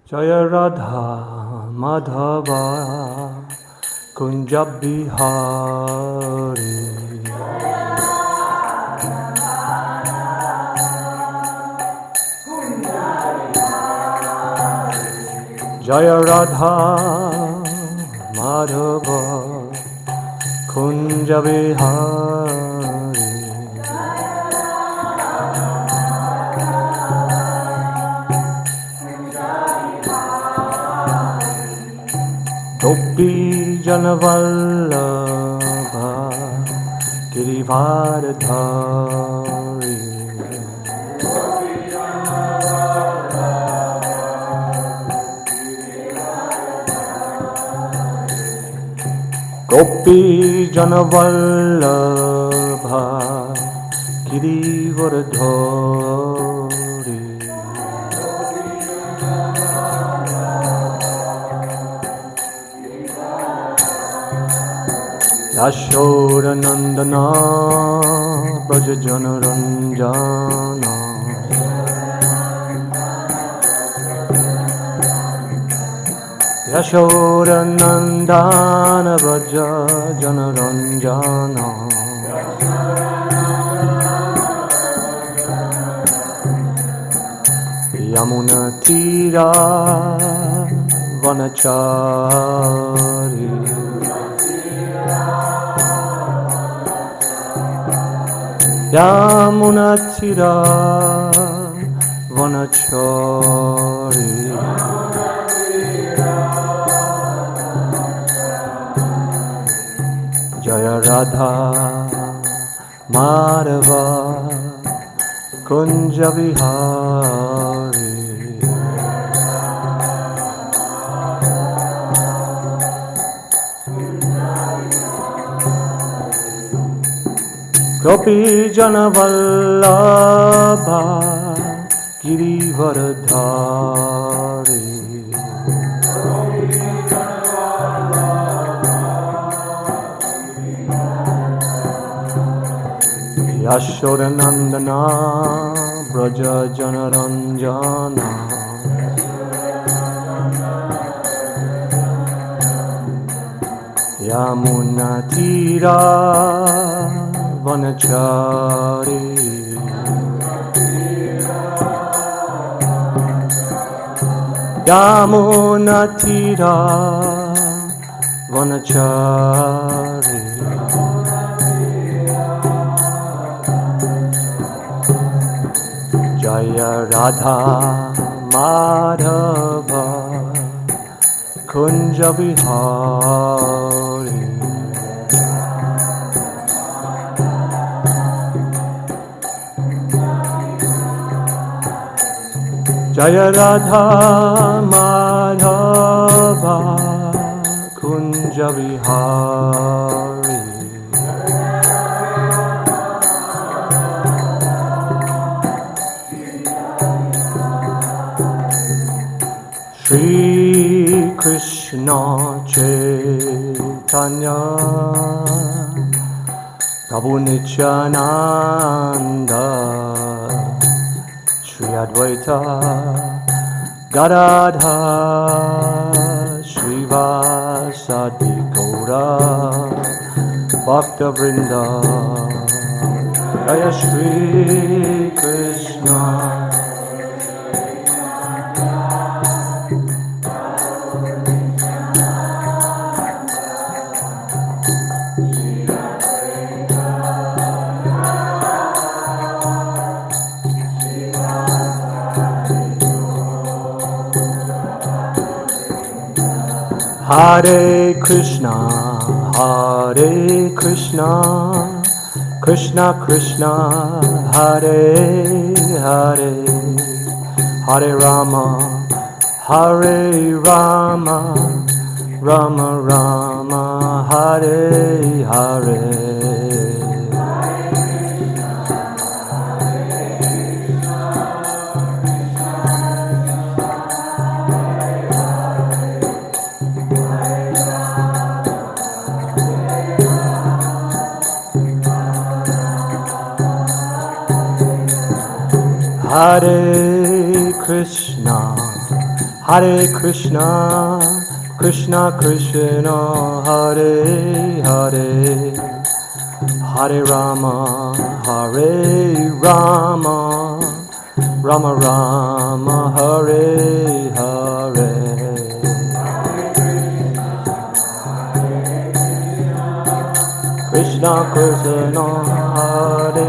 Jaya Radha Madhava Kunja Bihari Jaya Radha Madhava Kunja Bihari Gopi Janavallabha Girivardhari Gopi Janavallabha Girivardhari Yashodanandana Braja Janaranjana Yashodanandana Braja Janaranjana Yamuna Tira Vanachari Yamuna Tira Vanachari Jaya Radha Madhava Kunja Vihari Gopi Janavallabha Girivardhari Yashodanandana Braja Janaranjana Yamuna Tira Vanachari Yamuna Tira Vanachari Jaya Radha Madhava Kunja Vihari Jaya Radha Madhava Kunja Vihari Shri Krishna Chaitanya Prabhu Nityananda Shri Advaita Gadadhar Srivasadi Gaura Bhakta Vrinda Jaya Shri Krishna Hare Krishna, Krishna Krishna, Hare Hare, Hare Rama, Rama Rama, Hare Hare. Hare Krishna, Hare Krishna, Krishna Krishna, Hare Hare, Hare Rama, Hare Rama, Rama Rama, Hare Hare. Krishna Krishna, Hare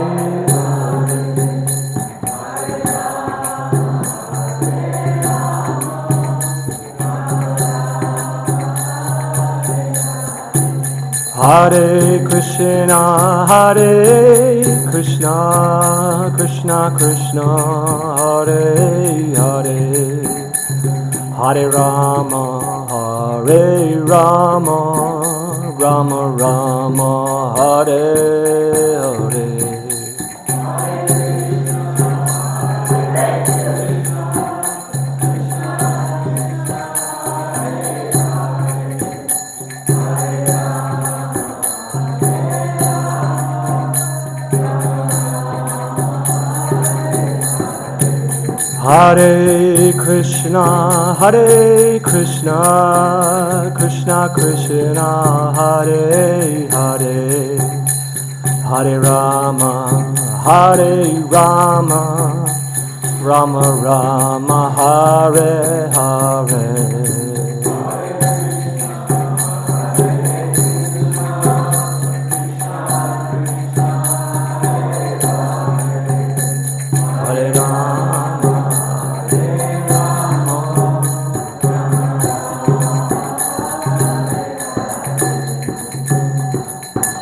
Hare Krishna, Hare Krishna, Krishna Krishna, Hare Hare, Hare Rama, Hare Rama, Rama Rama, Hare Hare. Hare Krishna, Hare Krishna, Krishna Krishna, Hare Hare, Hare Rama, Hare Rama, Rama Rama, Hare Hare.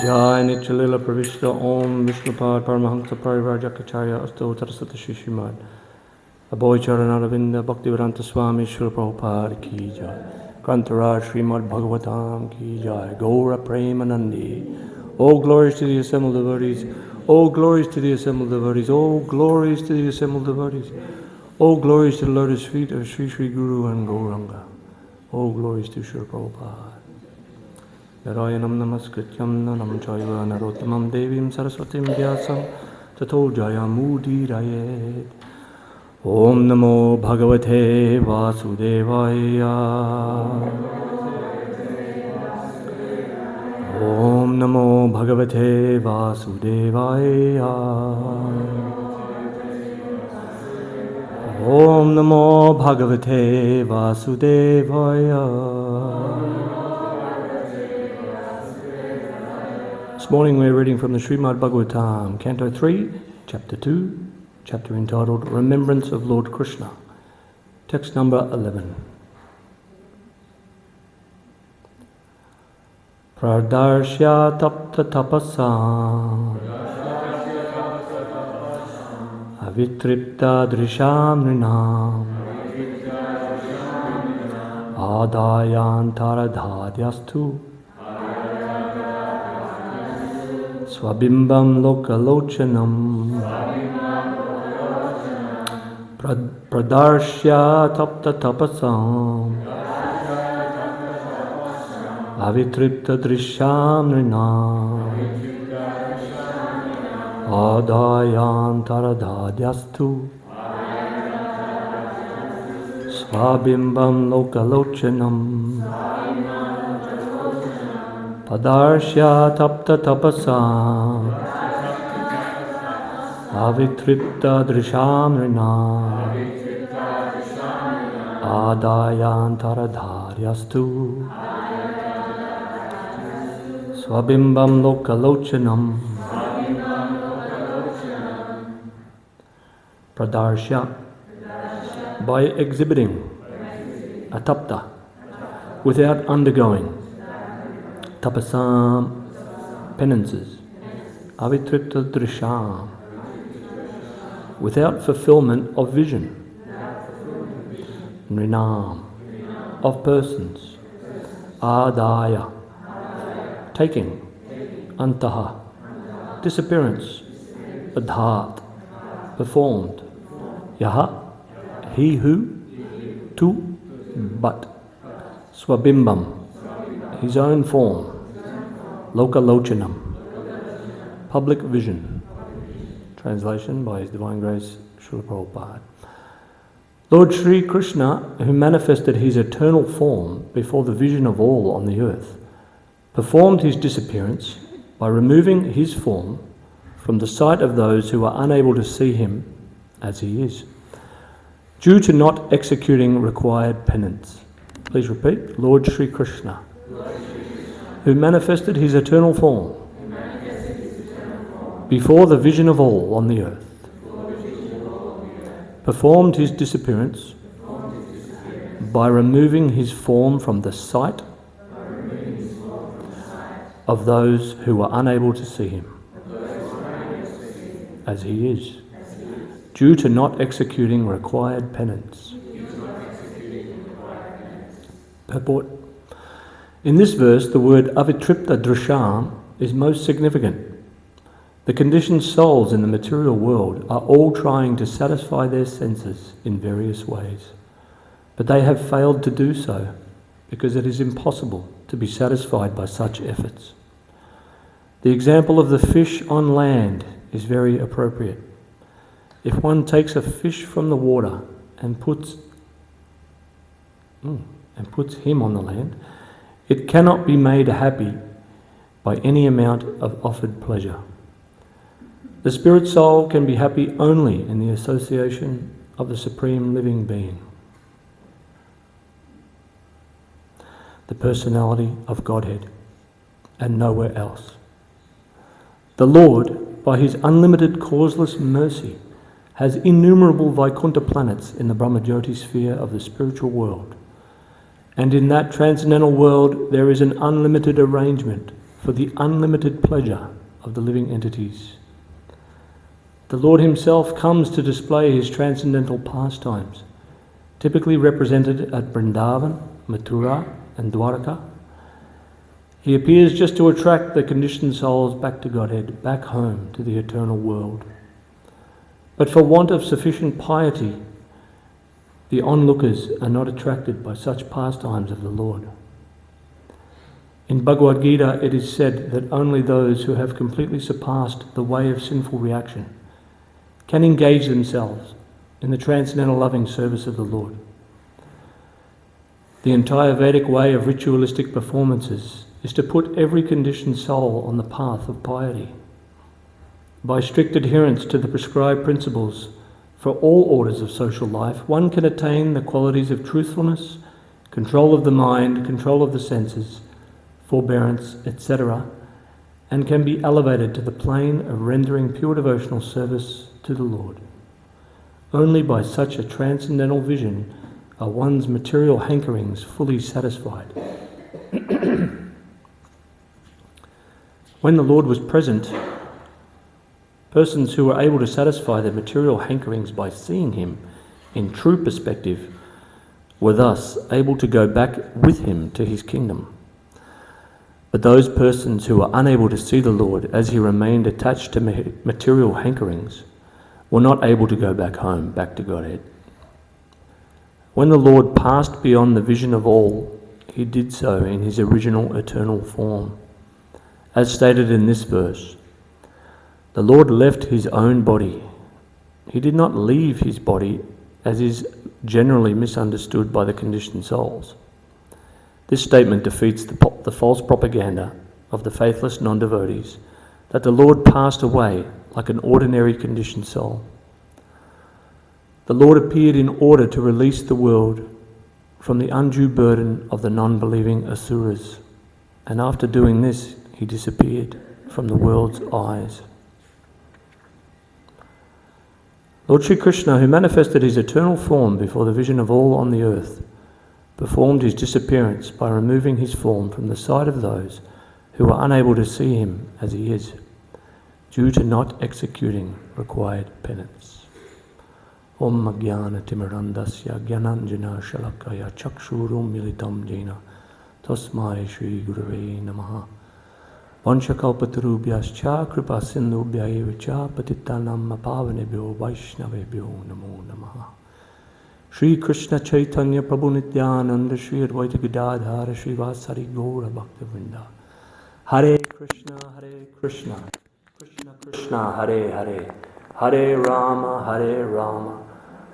Jai Nityalila Pravishta Om Vishnupad Paramahamsa Parivarjakacharya Asto Tarasata Shishimad Abhoy Charanaravinda Bhaktivedanta Swami Srila Prabhupada Ki Jai Kantaraj Srimad Bhagavatam Ki Jai Gaura Premanandi. All glories to the assembled devotees. All glories to the assembled devotees. All glories to the assembled devotees. All glories to the lotus feet of Sri Sri Guru and Gauranga. All glories to Srila Prabhupada. Narayanam namaskrityam nanam chaiva narottamam devim saraswatim vyasam tato jayamudiraye. Om namo bhagavate vasudevaya. Om namo bhagavate vasudevaya. Om namo bhagavate vasudevaya. This morning we're reading from the Srimad Bhagavatam, Canto 3, Chapter 2, chapter entitled Remembrance of Lord Krishna, text number 11. Pradarsya tapta tapasam avitripta drisham nrinam adayantaradhadyastu Swabimbam lokalochanam Pradarshya tapta tapasam Avitripta drishyam nrinam Adayantaradhadyastu Swabimbam lokalochanam Padarshya tapta tapasam Avitripta drisham rinam Adayantaradharyastu Swabimbam lokalochanam Pradarshya, by exhibiting atapta, without undergoing tapasam, penances, avitripta drisham, without fulfillment of vision, nrinam, of persons, adaya, taking, antaha, disappearance, adhat, performed, yaha, he who, tu, but, swabimbam, his own form, lokalochanam, public vision. Translation by His Divine Grace Srila Prabhupada. Lord Sri Krishna, who manifested his eternal form before the vision of all on the earth, performed his disappearance by removing his form from the sight of those who are unable to see him as he is, due to not executing required penance. Please repeat. Lord Sri Krishna, who manifested his eternal form before the vision of all on the earth, performed his disappearance by removing his form from the sight of those who are unable to see him as he is, due to not executing required penance. Purport. In this verse, the word avitripta drisham is most significant. The conditioned souls in the material world are all trying to satisfy their senses in various ways, but they have failed to do so because it is impossible to be satisfied by such efforts. The example of the fish on land is very appropriate. If one takes a fish from the water and puts him on the land, it cannot be made happy by any amount of offered pleasure. The spirit soul can be happy only in the association of the Supreme Living Being, the personality of Godhead, and nowhere else. The Lord, by his unlimited causeless mercy, has innumerable Vaikuntha planets in the Brahmajyoti sphere of the spiritual world. And in that transcendental world there is an unlimited arrangement for the unlimited pleasure of the living entities. The Lord himself comes to display his transcendental pastimes, typically represented at Vrindavan, Mathura and Dwaraka. He appears just to attract the conditioned souls back to Godhead, back home to the eternal world. But for want of sufficient piety, the onlookers are not attracted by such pastimes of the Lord. In Bhagavad Gita it is said that only those who have completely surpassed the way of sinful reaction can engage themselves in the transcendental loving service of the Lord. The entire Vedic way of ritualistic performances is to put every conditioned soul on the path of piety. By strict adherence to the prescribed principles for all orders of social life, one can attain the qualities of truthfulness, control of the mind, control of the senses, forbearance, etc., and can be elevated to the plane of rendering pure devotional service to the Lord. Only by such a transcendental vision are one's material hankerings fully satisfied. When the Lord was present, persons who were able to satisfy their material hankerings by seeing him in true perspective were thus able to go back with him to his kingdom. But those persons who were unable to see the Lord as he remained attached to material hankerings were not able to go back home, back to Godhead. When the Lord passed beyond the vision of all, he did so in his original eternal form. As stated in this verse, the Lord left his own body. He did not leave his body, as is generally misunderstood by the conditioned souls. This statement defeats the false propaganda of the faithless non-devotees that the Lord passed away like an ordinary conditioned soul. The Lord appeared in order to release the world from the undue burden of the non-believing asuras, and after doing this, he disappeared from the world's eyes. Lord Sri Krishna, who manifested his eternal form before the vision of all on the earth, performed his disappearance by removing his form from the sight of those who are unable to see him as he is, due to not executing required penance. Om Jnana Timirandasya Jnananjana Shalakaya Chakshurum Militam Jena Tasmai Shri Gurave Namaha Vanchakalpatarubhyascha Kripa Sindhubhya Cha Patitanam Pavanebhyo Vaishnavebhyo Namo Namaha. Shri Krishna Chaitanya Prabhu Nityananda Shri Advaita Gadadhara Shri Vasari Gaura Bhaktivinoda. Hare Krishna, Krishna Krishna, Hare Hare, Hare Rama,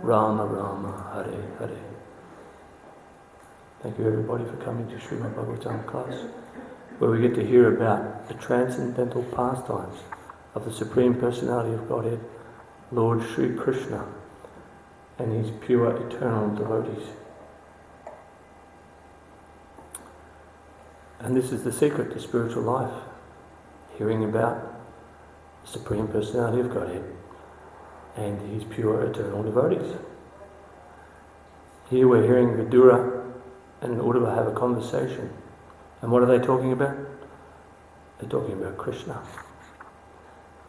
Rama Rama, Hare Hare. Thank you everybody for coming to Srimad Bhagavatam class, where we get to hear about the transcendental pastimes of the Supreme Personality of Godhead, Lord Sri Krishna, and his pure eternal devotees. And this is the secret to spiritual life, hearing about the Supreme Personality of Godhead and his pure eternal devotees. Here we're hearing Vidura and Uddhava have a conversation. And what are they talking about? They're talking about Krishna.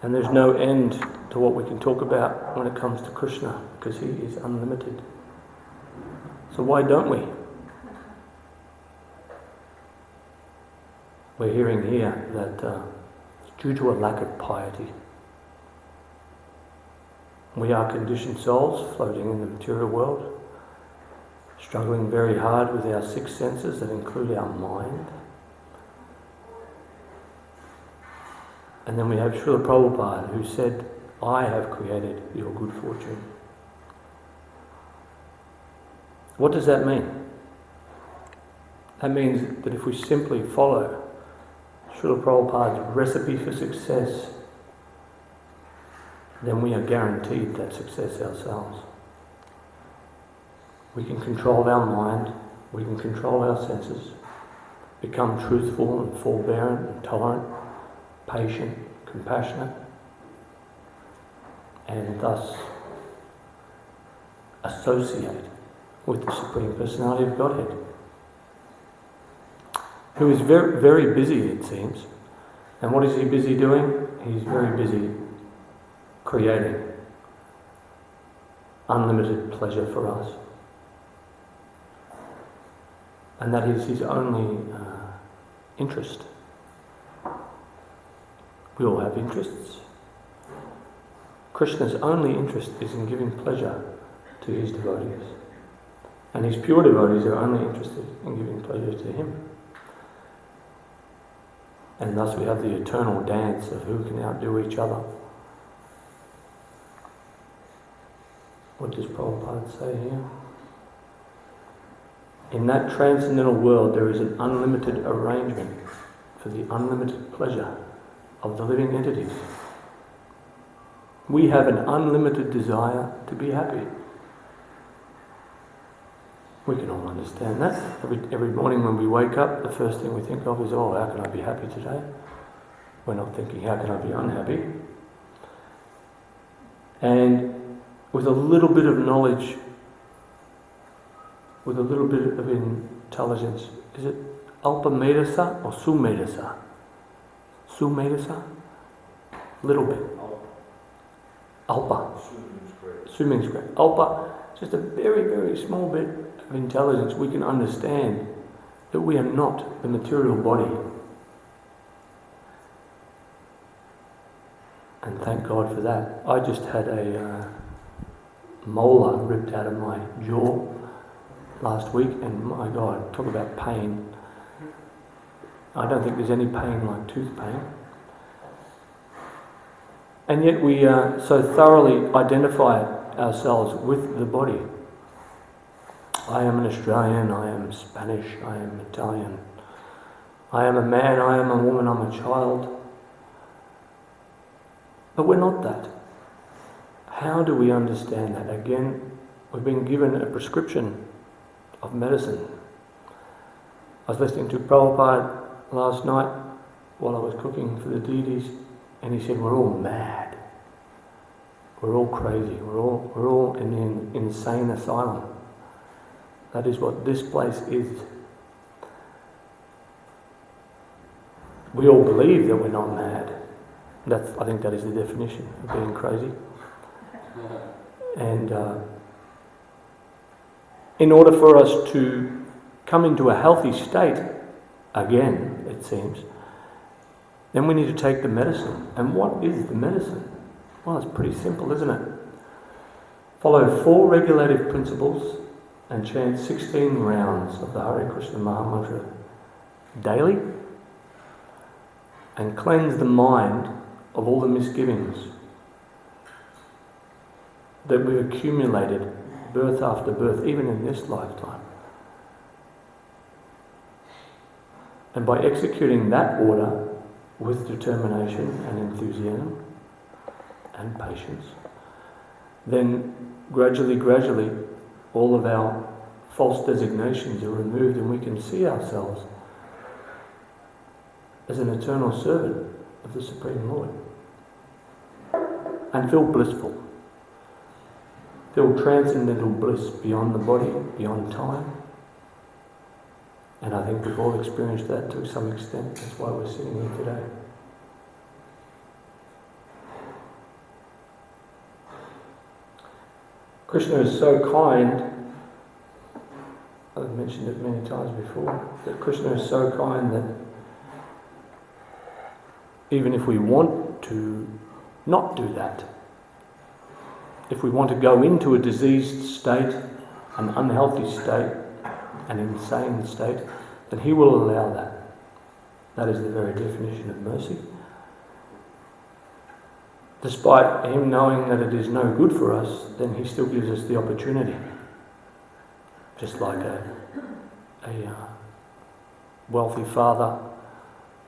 And there's no end to what we can talk about when it comes to Krishna, because he is unlimited. So why don't we? We're hearing here that due to a lack of piety, we are conditioned souls floating in the material world, struggling very hard with our six senses that include our mind. And then we have Srila Prabhupada, who said, I have created your good fortune. What does that mean? That means that if we simply follow Srila Prabhupada's recipe for success, then we are guaranteed that success ourselves. We can control our mind, we can control our senses, become truthful and forbearant and tolerant, patient, compassionate, and thus associate with the Supreme Personality of Godhead, who is very, very busy, it seems. And what is he busy doing? He's very busy creating unlimited pleasure for us. And that is his only interest. We all have interests. Krishna's only interest is in giving pleasure to his devotees. And his pure devotees are only interested in giving pleasure to him. And thus we have the eternal dance of who can outdo each other. What does Prabhupada say here? In that transcendental world there is an unlimited arrangement for the unlimited pleasure of the living entities. We have an unlimited desire to be happy. We can all understand that. Every morning when we wake up, the first thing we think of is, oh, how can I be happy today? We're not thinking, how can I be unhappy? And with a little bit of knowledge, with a little bit of intelligence, is it Alpa Medasa or Sumedasa? Sumedasa? Little bit. Alpa. Su means great. Alpa, just a very, very small bit of intelligence. We can understand that we are not the material body. And thank God for that. I just had a molar ripped out of my jaw last week, and my God, talk about pain. I don't think there's any pain like tooth pain. And yet we so thoroughly identify ourselves with the body. I am an Australian, I am Spanish, I am Italian. I am a man, I am a woman, I'm a child. But we're not that. How do we understand that? Again, we've been given a prescription of medicine. I was listening to Prabhupada last night while I was cooking for the deities, and he said, we're all mad. We're all crazy. We're all in an insane asylum. That is what this place is. We all believe that we're not mad. I think that is the definition of being crazy. And in order for us to come into a healthy state, again, it seems, then we need to take the medicine. And what is the medicine? Well, it's pretty simple, isn't it? Follow 4 regulative principles and chant 16 rounds of the Hare Krishna Maha Mantra daily, and cleanse the mind of all the misgivings that we've accumulated birth after birth, even in this lifetime. And by executing that order with determination and enthusiasm and patience, then gradually, all of our false designations are removed and we can see ourselves as an eternal servant of the Supreme Lord and feel blissful, feel transcendental bliss beyond the body, beyond time. And I think we've all experienced that to some extent. That's why we're sitting here today. Krishna is so kind, I've mentioned it many times before, that Krishna is so kind that even if we want to not do that, if we want to go into a diseased state, an unhealthy state, an insane state, then he will allow that. That is the very definition of mercy. Despite him knowing that it is no good for us, then he still gives us the opportunity. Just like a wealthy father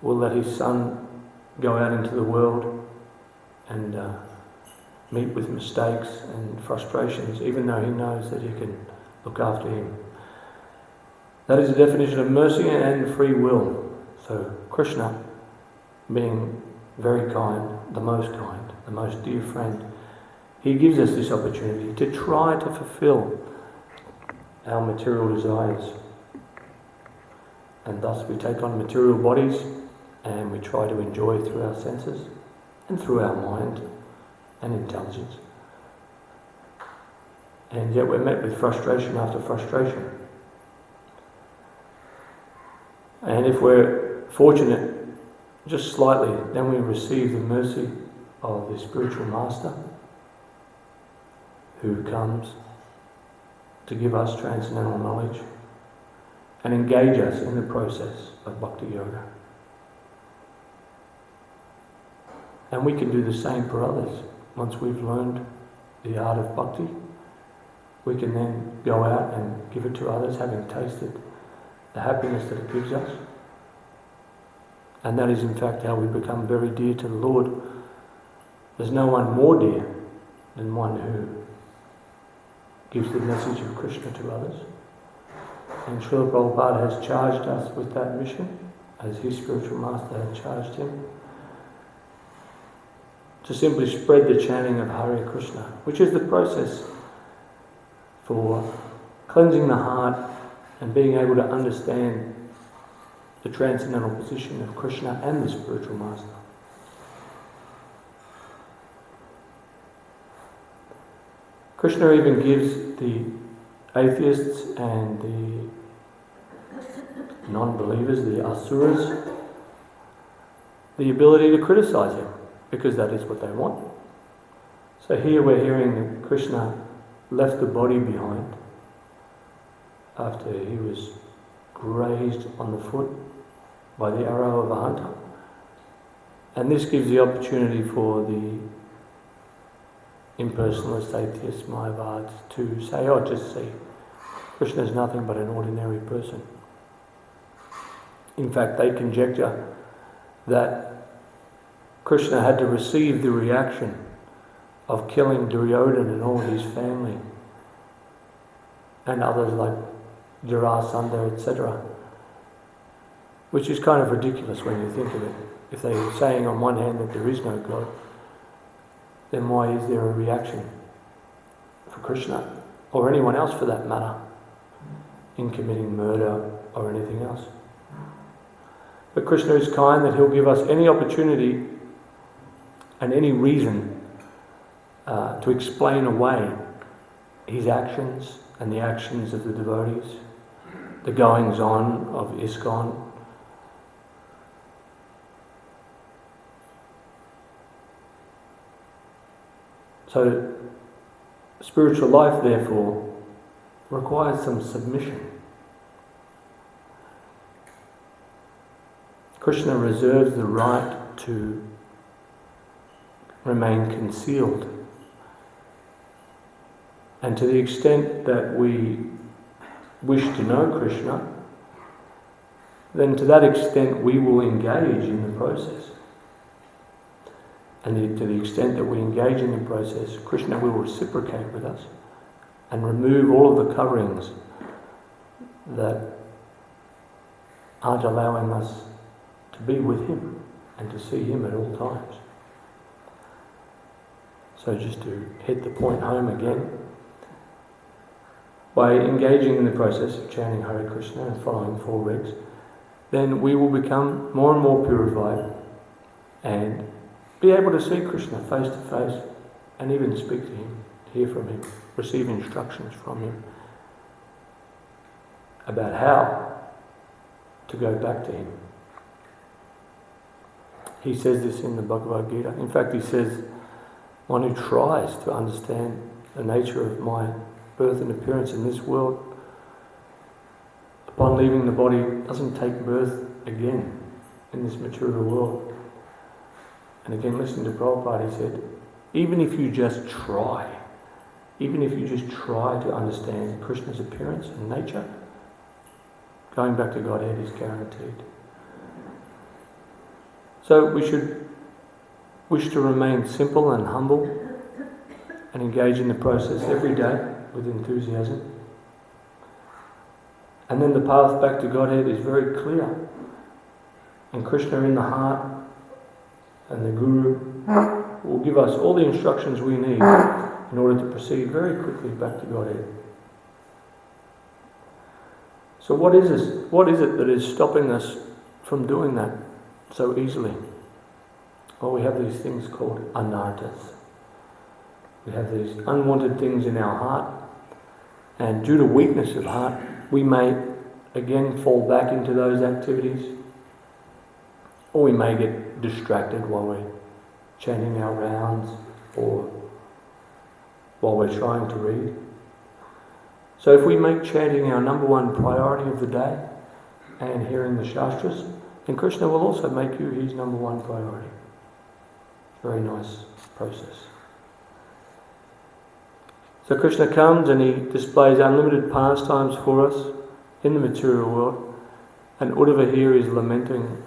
will let his son go out into the world and meet with mistakes and frustrations, even though he knows that he can look after him. That is the definition of mercy and free will. So Krishna, being very kind, the most dear friend, he gives us this opportunity to try to fulfill our material desires. And thus we take on material bodies and we try to enjoy through our senses and through our mind and intelligence. And yet we're met with frustration after frustration. And if we're fortunate, just slightly, then we receive the mercy of the spiritual master who comes to give us transcendental knowledge and engage us in the process of bhakti yoga. And we can do the same for others. Once we've learned the art of bhakti, we can then go out and give it to others, having tasted the happiness that it gives us. And that is in fact how we become very dear to the Lord. There's no one more dear than one who gives the message of Krishna to others. And Srila Prabhupada has charged us with that mission, as his spiritual master had charged him, to simply spread the chanting of Hare Krishna, which is the process for cleansing the heart and being able to understand the transcendental position of Krishna and the spiritual master. Krishna even gives the atheists and the non-believers, the asuras, the ability to criticize him, because that is what they want. So here we're hearing that Krishna left the body behind after he was grazed on the foot by the arrow of a hunter. And this gives the opportunity for the impersonalist atheist Mayavads to say, oh, just see, Krishna is nothing but an ordinary person. In fact, they conjecture that Krishna had to receive the reaction of killing Duryodhana and all his family and others like Jarasandha, etc. Which is kind of ridiculous when you think of it. If they're saying on one hand that there is no God, then why is there a reaction for Krishna, or anyone else for that matter, in committing murder or anything else? But Krishna is kind that he'll give us any opportunity and any reason to explain away his actions and the actions of the devotees, the goings-on of ISKCON. So, spiritual life, therefore, requires some submission. Krishna reserves the right to remain concealed And to the extent that we wish to know Krishna, then to that extent we will engage in the process. And to the extent that we engage in the process, Krishna will reciprocate with us and remove all of the coverings that aren't allowing us to be with him and to see him at all times. So just to hit the point home again, by engaging in the process of chanting Hare Krishna and following 4 regs, then we will become more and more purified and be able to see Krishna face to face and even speak to him, hear from him, receive instructions from him about how to go back to him. He says this in the Bhagavad Gita. In fact, he says, one who tries to understand the nature of my birth and appearance in this world, upon leaving the body, doesn't take birth again in this material world. And again, listening to Prabhupada, he said, even if you just try to understand Krishna's appearance and nature, going back to Godhead is guaranteed. So we should wish to remain simple and humble and engage in the process every day with enthusiasm. And then the path back to Godhead is very clear. And Krishna in the heart and the Guru will give us all the instructions we need in order to proceed very quickly back to Godhead. So what is this? What is it that is stopping us from doing that so easily? Well, we have these things called anarthas. We have these unwanted things in our heart, and due to weakness of heart, we may again fall back into those activities, or we may get distracted while we're chanting our rounds or while we're trying to read. So if we make chanting our number one priority of the day and hearing the Shastras, then Krishna will also make you his number one priority. Very nice process. So Krishna comes and he displays unlimited pastimes for us in the material world, and Uddhava here is lamenting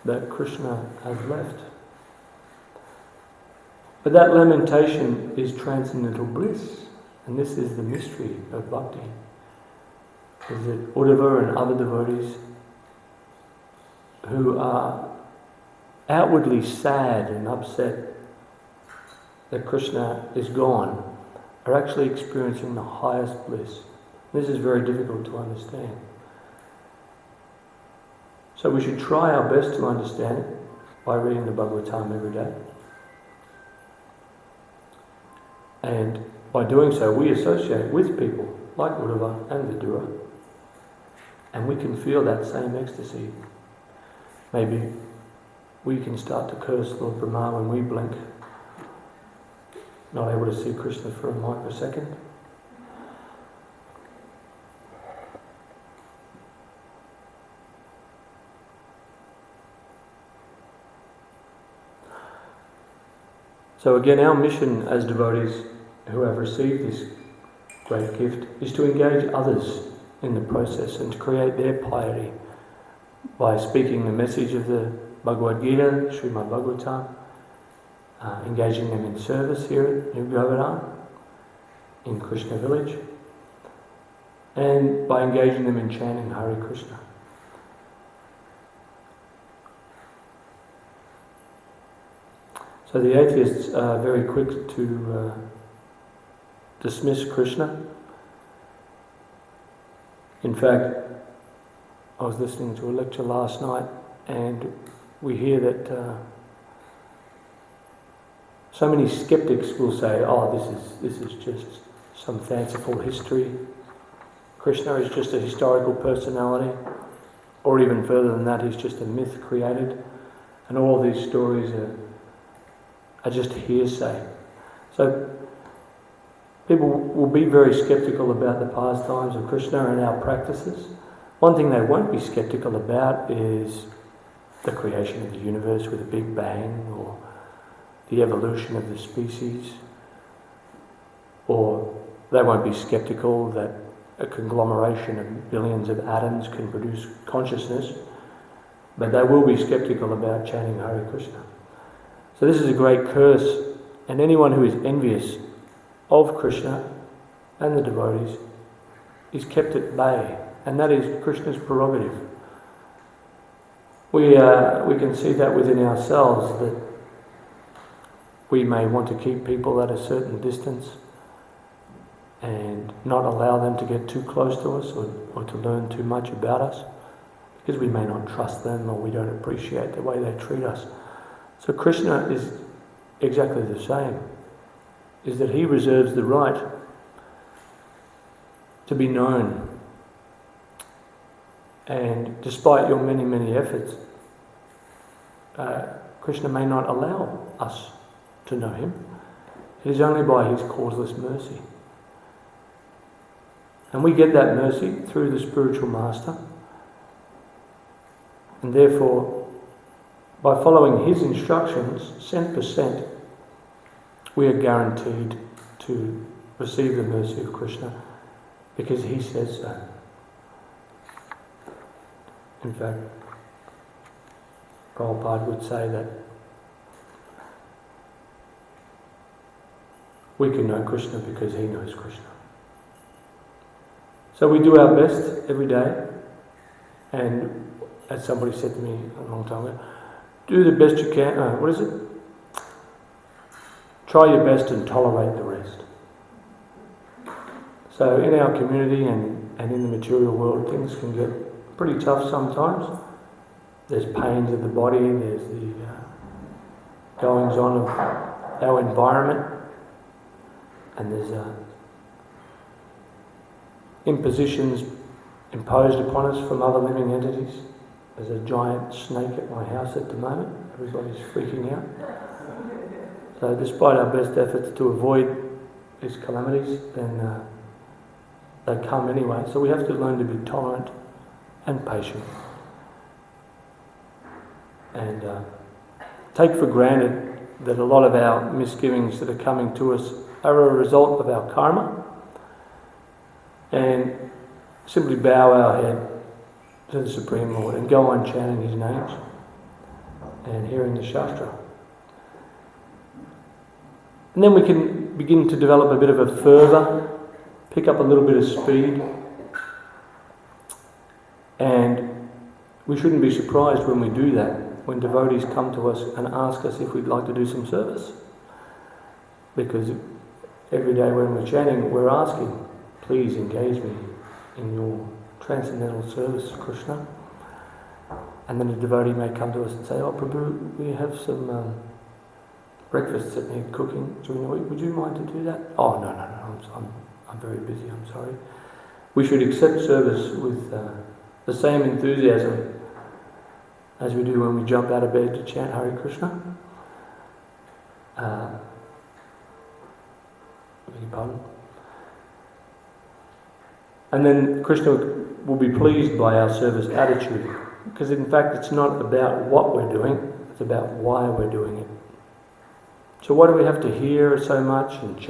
that Krishna has left. But that lamentation is transcendental bliss, and this is the mystery of bhakti, is that Uddhava and other devotees who are outwardly sad and upset that Krishna is gone are actually experiencing the highest bliss. This is very difficult to understand. So we should try our best to understand it by reading the Bhagavatam every day. And by doing so, we associate with people like Uddhava and Vidura, and we can feel that same ecstasy. Maybe we can start to curse Lord Brahma when we blink, not able to see Krishna for a microsecond. So again, our mission as devotees who have received this great gift is to engage others in the process and to create their piety by speaking the message of the Bhagavad Gita, Srimad Bhagavatam, engaging them in service here at New Govardhana, in Krishna village, and by engaging them in chanting Hare Krishna. So the atheists are very quick to dismiss Krishna. In fact, I was listening to a lecture last night, and we hear that so many skeptics will say, "Oh, this is just some fanciful history. Krishna is just a historical personality," or even further than that, he's just a myth created, and all these stories are just hearsay. So people will be very skeptical about the pastimes of Krishna and our practices. One thing they won't be skeptical about is the creation of the universe with a big bang, or the evolution of the species, or They won't be skeptical that a conglomeration of billions of atoms can produce consciousness, but they will be skeptical about chanting Hare Krishna. So this is a great curse, and anyone who is envious of Krishna and the devotees is kept at bay, and that is Krishna's prerogative. We can see that within ourselves, that we may want to keep people at a certain distance and not allow them to get too close to us or to learn too much about us, because we may not trust them or we don't appreciate the way they treat us. So Krishna is exactly the same, is that he reserves the right to be known. And despite your many, many efforts, Krishna may not allow us to know him. It is only by his causeless mercy. And we get that mercy through the spiritual master. And therefore, by following his instructions, cent per cent, we are guaranteed to receive the mercy of Krishna, because he says so. In fact, Prabhupada would say that we can know Krishna because he knows Krishna. So we do our best every day, and as somebody said to me a long time ago, do the best you can. What is it? Try your best and tolerate the rest. So in our community and in the material world, things can get pretty tough sometimes. There's pains of the body, there's the goings on of our environment, and there's impositions imposed upon us from other living entities. There's a giant snake at my house at the moment. Everybody's freaking out. So despite our best efforts to avoid these calamities, then they come anyway. So we have to learn to be tolerant and patient. And take for granted that a lot of our misgivings that are coming to us are a result of our karma, and simply bow our head to the Supreme Lord and go on chanting his names and hearing the Shastra. And then we can begin to develop a bit of a fervour, pick up a little bit of speed, and we shouldn't be surprised when we do that, when devotees come to us and ask us if we'd like to do some service. Because every day when we're chanting, we're asking, please engage me in your transcendental service, Krishna. And then a devotee may come to us and say, oh Prabhu, we have some breakfasts that need cooking during the week. Would you mind to do that? Oh, no, I'm very busy, I'm sorry. We should accept service with the same enthusiasm as we do when we jump out of bed to chant Hare Krishna. Beg your pardon. And then Krishna will be pleased by our service attitude, because in fact it's not about what we're doing, it's about why we're doing it. So why do we have to hear so much and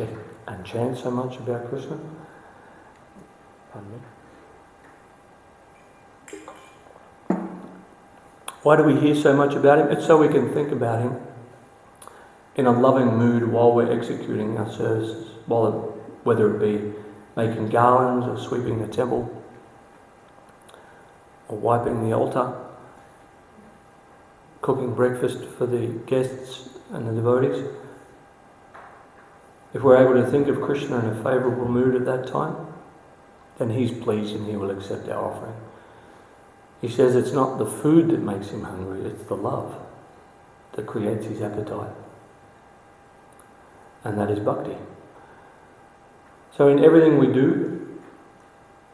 chant so much about Krishna? Pardon me. Why do we hear so much about him? It's so we can think about him in a loving mood while we're executing our services, whether it be making garlands or sweeping the temple or wiping the altar, cooking breakfast for the guests and the devotees. If we're able to think of Krishna in a favourable mood at that time, then he's pleased and he will accept our offering. He says it's not the food that makes him hungry, it's the love that creates his appetite. And that is bhakti. So in everything we do,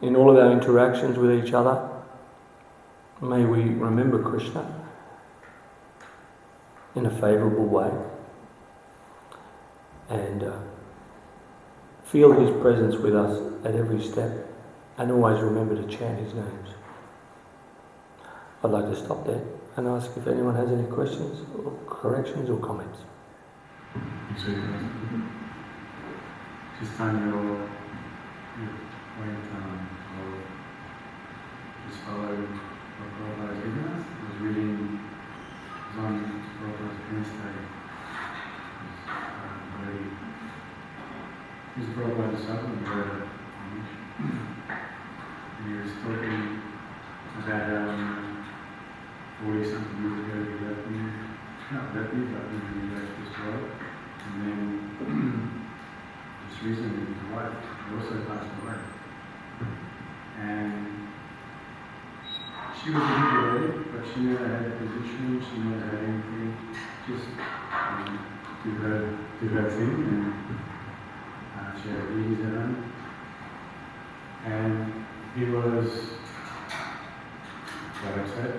in all of our interactions with each other, may we remember Krishna in a favourable way and feel his presence with us at every step, and always remember to chant his names. I'd like to stop there and ask if anyone has any questions or corrections or comments. Ci stanno just followed what Prabhupada has given us. I was reading, on Prabhupada's penance day. He's Prabhupada's disciple, and he was talking about 40-something years ago he left me, but he left this world. And then just recently his wife also passed away. And she was a good lady, but she never had a position, she never had anything, just did her thing, and she had babies at home. And he was quite upset,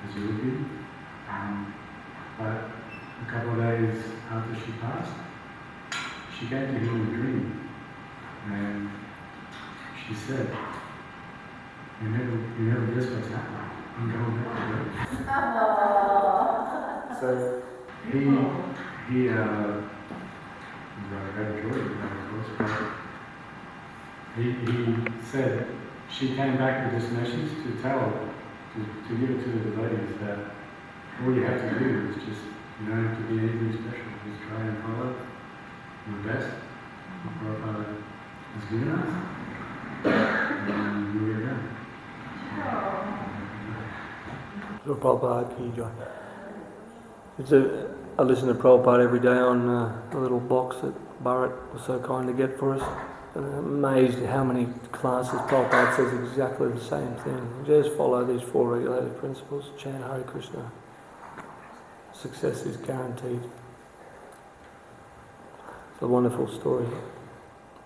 as he would be. But a couple of days after she passed, she came to him in a dream, and she said, You never guess what's happening. I'm going back to work. So he very joyful, of course, but he said she came back with this message to give it to the devotees that all you have to do is just, you don't have to be anything special, just try and follow your best, what Prabhupada has given us, and you will go. Prabhupada Ki Jai. I listen to Prabhupada every day on a little box that Bharat was so kind to get for us. And I'm amazed at how many classes Prabhupada says exactly the same thing. Just follow these 4 regulated principles, chant Hare Krishna. Success is guaranteed. It's a wonderful story.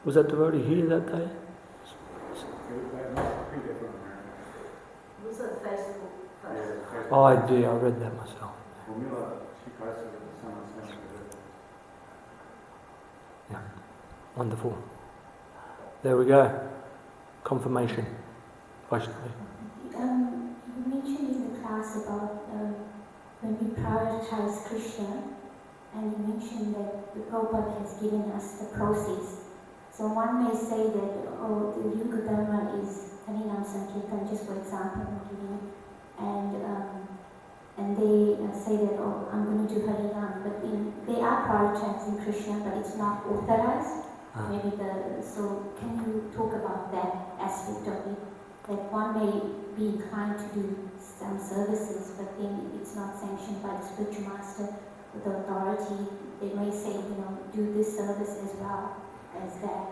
Was that devotee here that day? Was it Facebook post? Oh, I did. I read that myself. Yeah, wonderful. There we go. Confirmation. Vaishnavi. You mentioned in the class about when we prioritize Krishna, and you mentioned that the Prabhupada has given us the process. So one may say that, the Yuga Dharma is Harinam Sankirtan, just for example, I'm giving it, and they say that, I'm going to do Harinam, but they are prioritizing Krishna, but it's not authorized. Maybe so can you talk about that aspect of it? That one may be inclined to do some services, but then it's not sanctioned by the spiritual master or the authority. They may say, do this service as well as that.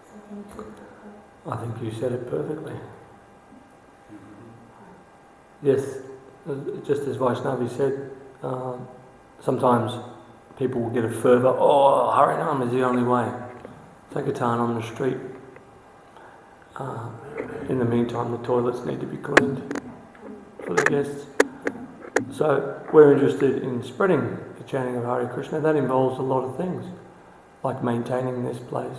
So can you talk about that? I think you said it perfectly. Yes, just as Vaishnavi said, sometimes people will get a fervour, Harinam is the only way. Sankirtan on the street. In the meantime, the toilets need to be cleaned for the guests. So we're interested in spreading the chanting of Hare Krishna. That involves a lot of things, like maintaining this place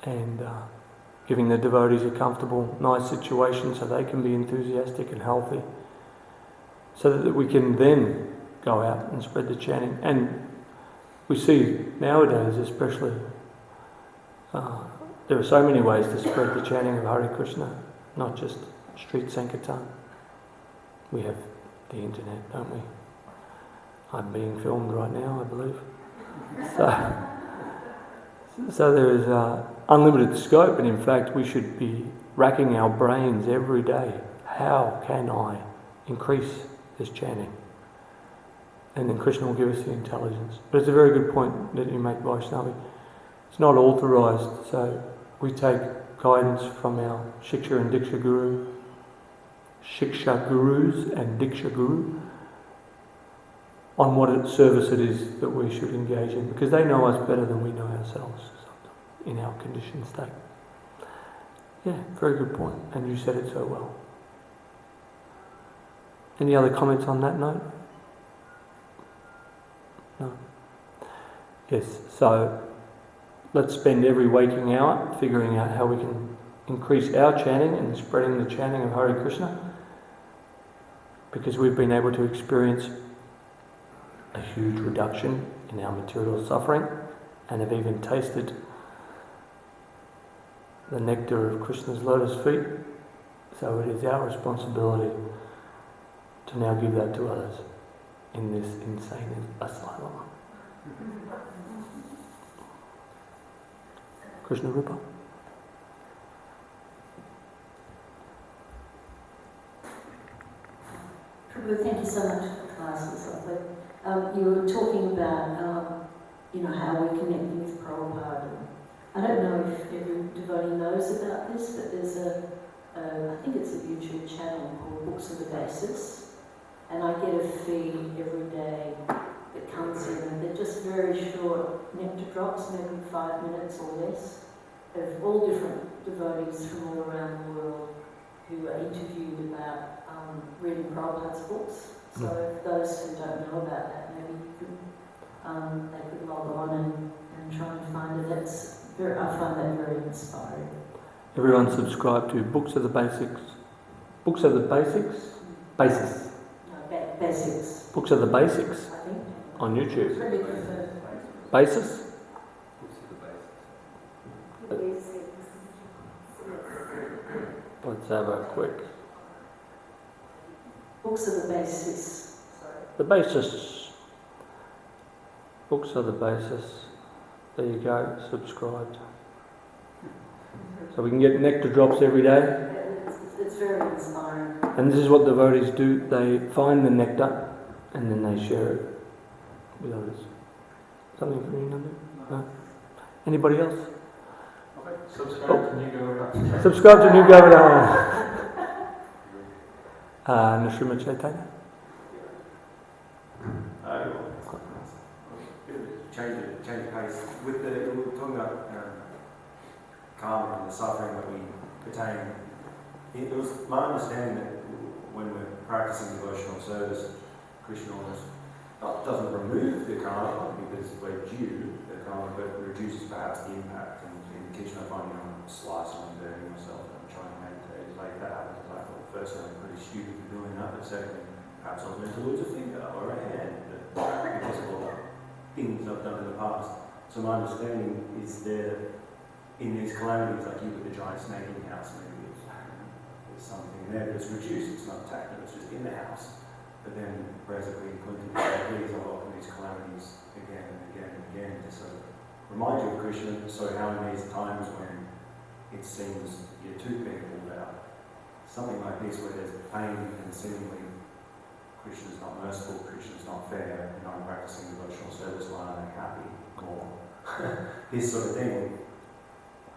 and giving the devotees a comfortable, nice situation so they can be enthusiastic and healthy, so that we can then go out and spread the chanting. And we see nowadays especially, there are so many ways to spread the chanting of Hare Krishna, not just street Sankirtan. We have the internet, don't we? I'm being filmed right now, I believe. So there is unlimited scope, and in fact we should be racking our brains every day. How can I increase this chanting? And then Krishna will give us the intelligence. But it's a very good point that you make, Vaishnavi. It's not authorized, so we take guidance from our Shiksha and Diksha Guru, Shiksha Gurus and Diksha Guru, on what service it is that we should engage in, because they know us better than we know ourselves in our conditioned state. Yeah, very good point, and you said it so well. Any other comments on that note? No? Yes, so let's spend every waking hour figuring out how we can increase our chanting and spreading the chanting of Hare Krishna, because we've been able to experience a huge reduction in our material suffering and have even tasted the nectar of Krishna's lotus feet. So it is our responsibility to now give that to others in this insane asylum. Krishna Rupa. Prabhu, thank you so much for the class and stuff. But you were talking about, how we're connecting with Prabhupada. I don't know if every devotee knows about this, but there's I think it's a YouTube channel called Books of the Basis, and I get a feed every day that comes in, and they're just very short nectar drops, maybe 5 minutes or less, of all different devotees from all around the world who are interviewed about reading Prabhupada's books. So if those who don't know about that, maybe they could log on and try and find it. I find that very inspiring. Everyone subscribe to Books of the Basics. Books of the Basics? Basis. No, Basics. Books of the Basics I think. on YouTube. Really prefer. Basis? Let's have a quick. Books of the Basis. Sorry. The Basis. Books of the Basis. There you go, subscribed. So we can get nectar drops every day. It's very inspiring. And this is what devotees do. They find the nectar and then they share it with others. Something for you, Nandu? No? Anybody else? Okay. Subscribe to New Govardhana. Subscribe to New Govardhana. Nrsimha Chaitanya? Change pace. We were talking about karma and the suffering that we attain. It was my understanding that when we're practicing devotional service, Krishna almost doesn't remove the karma because we're due the karma, but reduces perhaps the impact. And in the kitchen, I find I'm slicing and burning myself and I'm trying to meditate. It's like that happens. I thought, firstly, I'm pretty stupid for doing that, but secondly, perhaps I was meant to lose a finger or a hand because of all the things I've done in the past. So my understanding is that in these calamities, like you with the giant snake in the house, maybe there's something there, but it's reduced, it's not attacked, it's just in the house. But then, basically, Clinton said, please, I welcome these calamities again and again and again to sort of remind you of Krishna. So how in these times when it seems your tooth being pulled out, something like this where there's pain and seemingly Krishna's not merciful, Krishna's not fair, and I'm practicing devotional service, why aren't they happy? Or this sort of thing,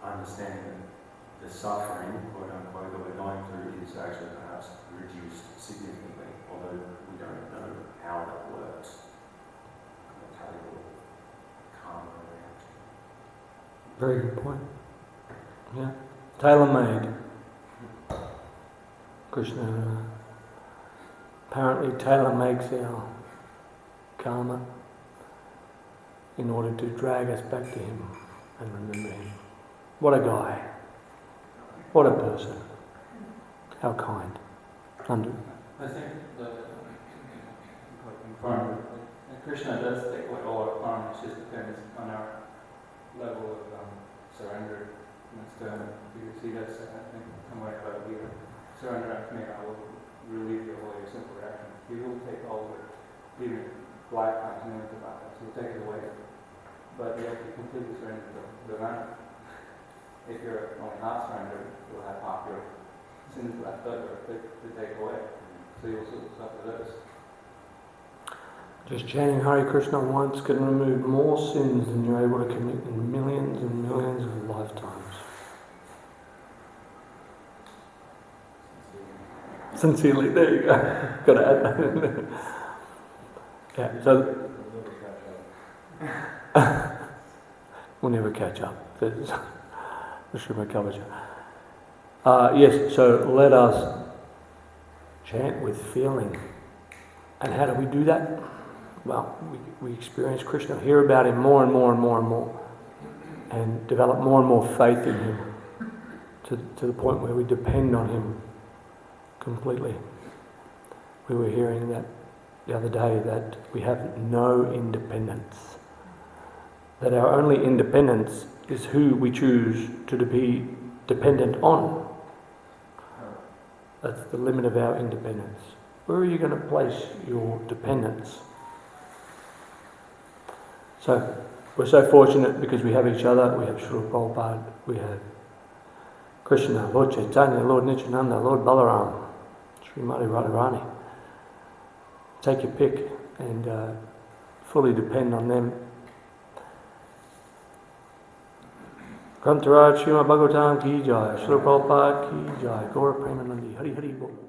understanding that the suffering, quote unquote, that we're going through is actually perhaps reduced significantly, although we don't know how that works. I'll tell you what karma reaction. Very good point. Yeah. Tailor-made. Krishna apparently tailor-makes our karma in order to drag us back to him and remember him. What a guy. What a person. How kind. Nandu. I think that Krishna does take away all our karma. It just depends on our level of surrender and external. Because he does say, I think, somewhere about you, surrender unto me, I will relieve you of all your simple reactions. He will take all of it, even lifetimes and everything about that. So he'll take it away. But you have to completely surrender to the man. If you're only half surrendered, you'll have half your sins left over to take away. So you'll still suffer those. Just chanting Hare Krishna once can remove more sins than you're able to commit in millions and millions of lifetimes. Sincerely, there you go. Got to add that in there. Yeah, so we'll never catch up. Says the Srimad Bhagavatam. Yes, so let us chant with feeling. And how do we do that? Well, we experience Krishna, hear about him more and more and more and more, and develop more and more faith in him to the point where we depend on him completely. We were hearing that the other day, that we have no independence. That our only independence is who we choose to be dependent on. That's the limit of our independence. Where are you going to place your dependence? So, we're so fortunate because we have each other, we have Srila Prabhupada, we have Krishna, Lord Chaitanya, Lord Nityananda, Lord Balaram, Srimati Radharani. Take your pick and fully depend on them. Grantaraj Srimad Bhagavatam ki jai, Srila Prabhupada ki jai, Gaura Premanandi, Hari Hari Bol.